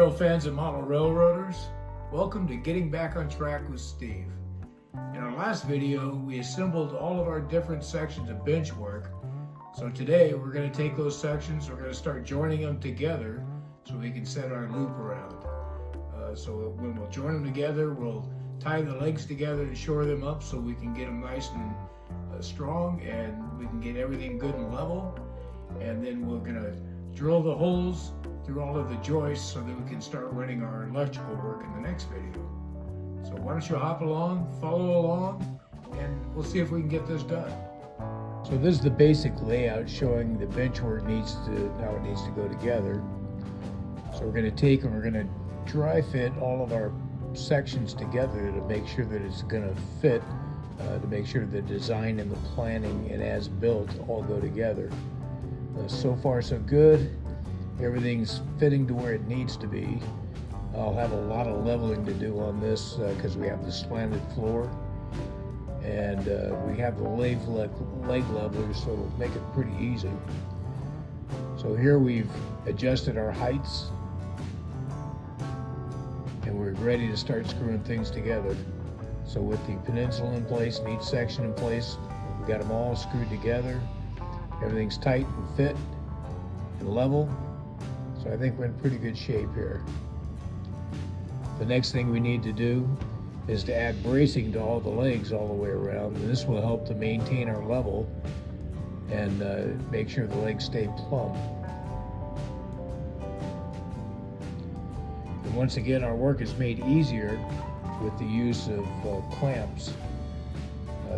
rail fans and model railroaders, welcome to Getting Back on Track with Steve. In our last video, we assembled all of our different sections of Benchwork. So today we're going to take those sections, we're going to start joining them together so we can set our loop around. So when we'll join them together, we'll tie the legs together and shore them up so we can get them nice and strong, and we can get everything good and level. And then we're going to drill the holes through all of the joists so that we can start running our electrical work in the next video. So why don't you hop along, follow along, and we'll see if we can get this done. So this is the basic layout showing the benchwork how it needs to go together. So we're going to take and we're going to dry fit all of our sections together to make sure that it's going to fit, to make sure the design and the planning and as built all go together. So far so good. Everything's fitting to where it needs to be. I'll have a lot of leveling to do on this because we have the slanted floor, and we have the leg levelers, so it'll make it pretty easy. So here we've adjusted our heights and we're ready to start screwing things together. So with the peninsula in place and each section in place, we got them all screwed together. Everything's tight and fit and level. So I think we're in pretty good shape here. The next thing we need to do is to add bracing to all the legs all the way around. And this will help to maintain our level and make sure the legs stay plumb. And once again, our work is made easier with the use of clamps.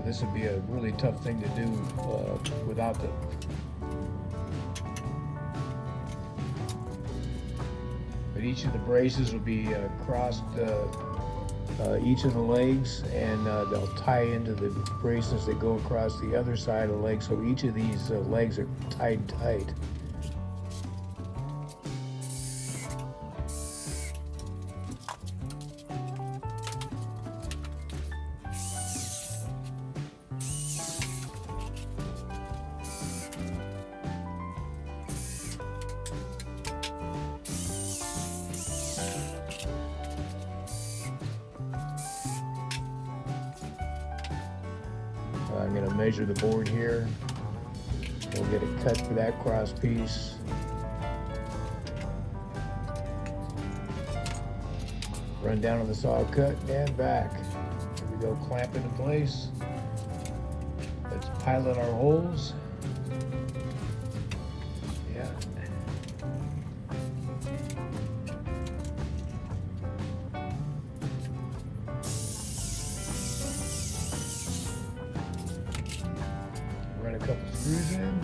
This would be a really tough thing to do without them. But each of the braces will be crossed each of the legs, and they'll tie into the braces that go across the other side of the leg, so each of these legs are tied tight. I'm going to measure the board here. We'll get a cut for that cross piece. Run down on the saw cut and back. Here we go, clamp into place. Let's pilot our holes. Yeah. Run a couple screws in.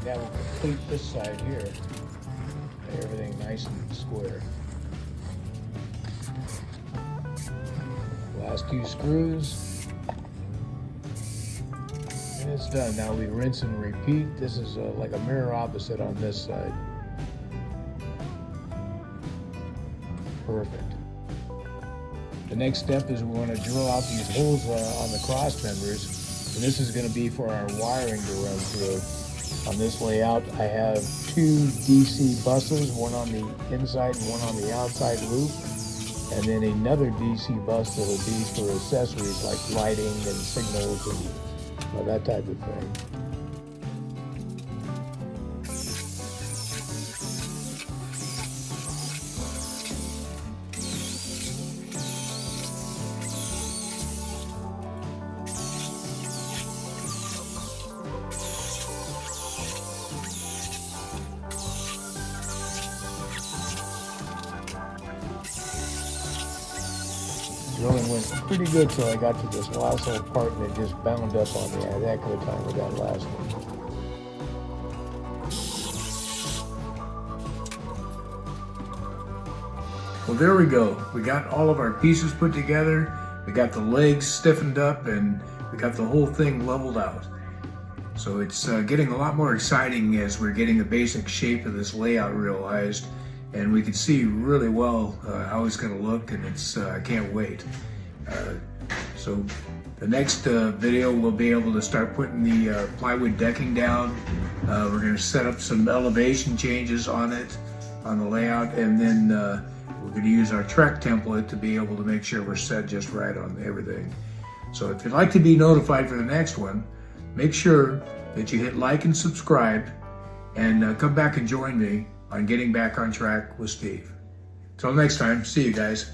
That will complete this side here. Make everything nice and square. Last two screws. And it's done. Now we rinse and repeat. This is like a mirror opposite on this side. Perfect. The next step is we want to drill out these holes on the cross members. And this is going to be for our wiring to run through. On this layout, I have two DC buses, one on the inside and one on the outside loop, and then another DC bus that'll be for accessories like lighting and signals and that type of thing. Drilling went pretty good till I got to this last little part, and it just bound up on me. I had a heck of a time with that last one. Well, there we go. We got all of our pieces put together. We got the legs stiffened up, and we got the whole thing leveled out. So it's getting a lot more exciting as we're getting the basic shape of this layout realized, and we can see really well how it's going to look, and I can't wait. So the next video we'll be able to start putting the plywood decking down. We're going to set up some elevation changes on it, on the layout, and then we're going to use our Trek template to be able to make sure we're set just right on everything. So if you'd like to be notified for the next one, make sure that you hit like and subscribe, and come back and join me on Getting Back on Track with Steve. Till next time, see you guys.